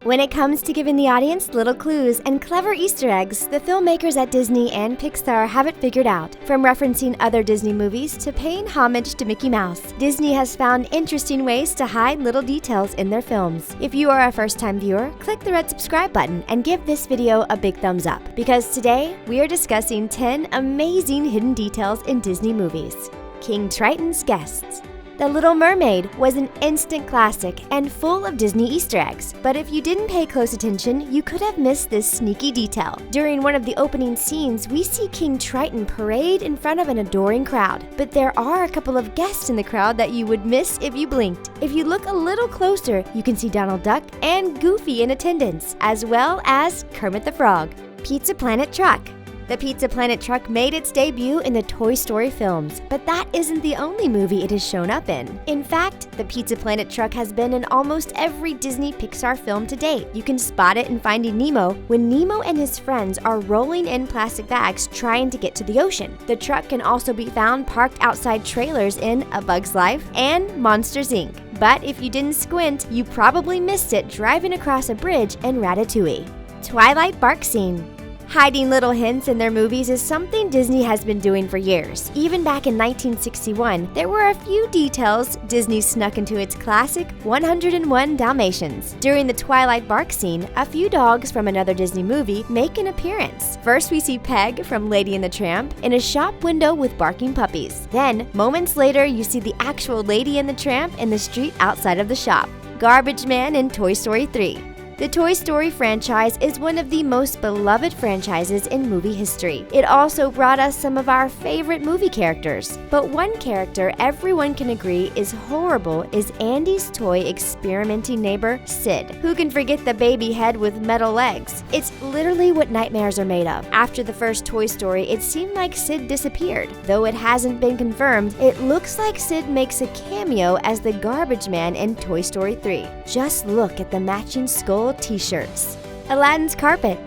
When it comes to giving the audience little clues and clever Easter eggs, the filmmakers at Disney and Pixar have it figured out. From referencing other Disney movies to paying homage to Mickey Mouse, Disney has found interesting ways to hide little details in their films. If you are a first-time viewer, click the red subscribe button and give this video a big thumbs up, because today we are discussing 10 amazing hidden details in Disney movies. King Triton's guests. The Little Mermaid was an instant classic and full of Disney Easter eggs, but if you didn't pay close attention, you could have missed this sneaky detail. During one of the opening scenes, we see King Triton parade in front of an adoring crowd, but there are a couple of guests in the crowd that you would miss if you blinked. If you look a little closer, you can see Donald Duck and Goofy in attendance, as well as Kermit the Frog. Pizza Planet Truck. The Pizza Planet truck made its debut in the Toy Story films, but that isn't the only movie it has shown up in. In fact, the Pizza Planet truck has been in almost every Disney Pixar film to date. You can spot it in Finding Nemo when Nemo and his friends are rolling in plastic bags trying to get to the ocean. The truck can also be found parked outside trailers in A Bug's Life and Monsters, Inc. But if you didn't squint, you probably missed it driving across a bridge in Ratatouille. Twilight Bark scene. Hiding little hints in their movies is something Disney has been doing for years. Even back in 1961, there were a few details Disney snuck into its classic 101 Dalmatians. During the Twilight Bark scene, a few dogs from another Disney movie make an appearance. First, we see Peg from Lady and the Tramp in a shop window with barking puppies. Then, moments later, you see the actual Lady and the Tramp in the street outside of the shop. Garbage Man in Toy Story 3. The Toy Story franchise is one of the most beloved franchises in movie history. It also brought us some of our favorite movie characters. But one character everyone can agree is horrible is Andy's toy experimenting neighbor, Sid. Who can forget the baby head with metal legs? It's literally what nightmares are made of. After the first Toy Story, it seemed like Sid disappeared. Though it hasn't been confirmed, it looks like Sid makes a cameo as the Garbage Man in Toy Story 3. Just look at the matching skull t-shirts. Aladdin's Carpet.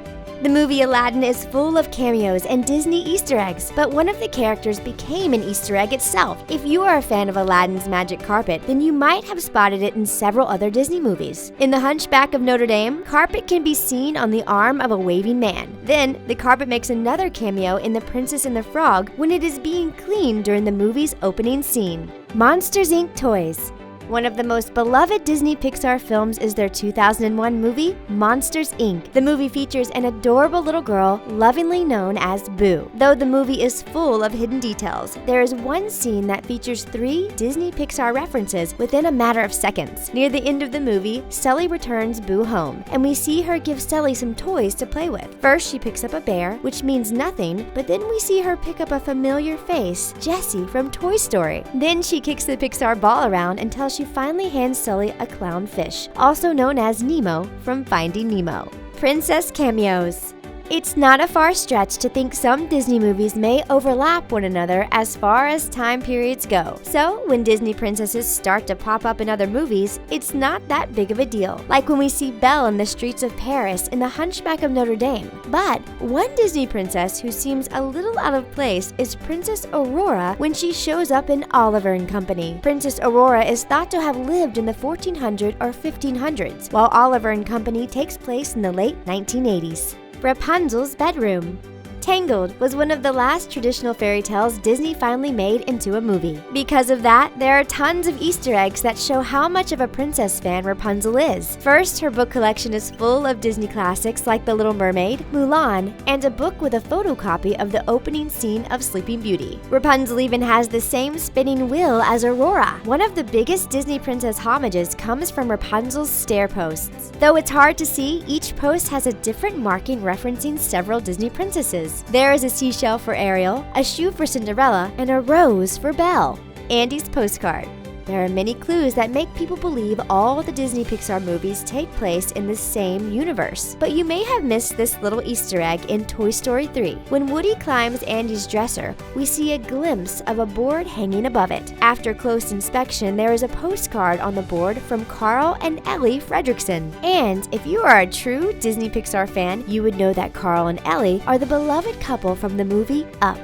The movie Aladdin is full of cameos and Disney Easter eggs, but one of the characters became an Easter egg itself. If you are a fan of Aladdin's magic carpet, then you might have spotted it in several other Disney movies. In The Hunchback of Notre Dame, carpet can be seen on the arm of a waving man. Then, the carpet makes another cameo in The Princess and the Frog when it is being cleaned during the movie's opening scene. Monsters, Inc. toys. One of the most beloved Disney Pixar films is their 2001 movie, Monsters, Inc. The movie features an adorable little girl, lovingly known as Boo. Though the movie is full of hidden details, there is one scene that features 3 Disney Pixar references within a matter of seconds. Near the end of the movie, Sully returns Boo home, and we see her give Sully some toys to play with. First, she picks up a bear, which means nothing, but then we see her pick up a familiar face, Jessie from Toy Story. Then she kicks the Pixar ball around until she finally hands Sully a clownfish, also known as Nemo from Finding Nemo. Princess cameos. It's not a far stretch to think some Disney movies may overlap one another as far as time periods go. So, when Disney princesses start to pop up in other movies, it's not that big of a deal. Like when we see Belle in the streets of Paris in The Hunchback of Notre Dame. But one Disney princess who seems a little out of place is Princess Aurora when she shows up in Oliver and Company. Princess Aurora is thought to have lived in the 1400s or 1500s, while Oliver and Company takes place in the late 1980s. Rapunzel's bedroom. Tangled was one of the last traditional fairy tales Disney finally made into a movie. Because of that, there are tons of Easter eggs that show how much of a princess fan Rapunzel is. First, her book collection is full of Disney classics like The Little Mermaid, Mulan, and a book with a photocopy of the opening scene of Sleeping Beauty. Rapunzel even has the same spinning wheel as Aurora. One of the biggest Disney princess homages comes from Rapunzel's stair posts. Though it's hard to see, each post has a different marking referencing several Disney princesses. There is a seashell for Ariel, a shoe for Cinderella, and a rose for Belle. Andy's postcard. There are many clues that make people believe all the Disney Pixar movies take place in the same universe. But you may have missed this little Easter egg in Toy Story 3. When Woody climbs Andy's dresser, we see a glimpse of a board hanging above it. After close inspection, there is a postcard on the board from Carl and Ellie Fredricksen. And if you are a true Disney Pixar fan, you would know that Carl and Ellie are the beloved couple from the movie Up.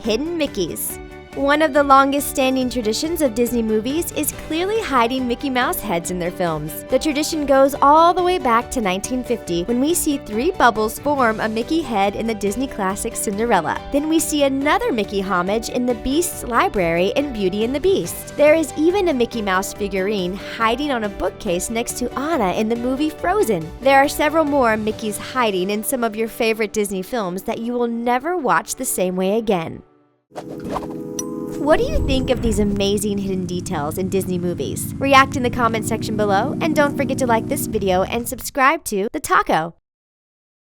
Hidden Mickeys. One of the longest-standing traditions of Disney movies is clearly hiding Mickey Mouse heads in their films. The tradition goes all the way back to 1950, when we see 3 bubbles form a Mickey head in the Disney classic Cinderella. Then we see another Mickey homage in the Beast's library in Beauty and the Beast. There is even a Mickey Mouse figurine hiding on a bookcase next to Anna in the movie Frozen. There are several more Mickeys hiding in some of your favorite Disney films that you will never watch the same way again. What do you think of these amazing hidden details in Disney movies? React in the comment section below, and don't forget to like this video and subscribe to The Taco.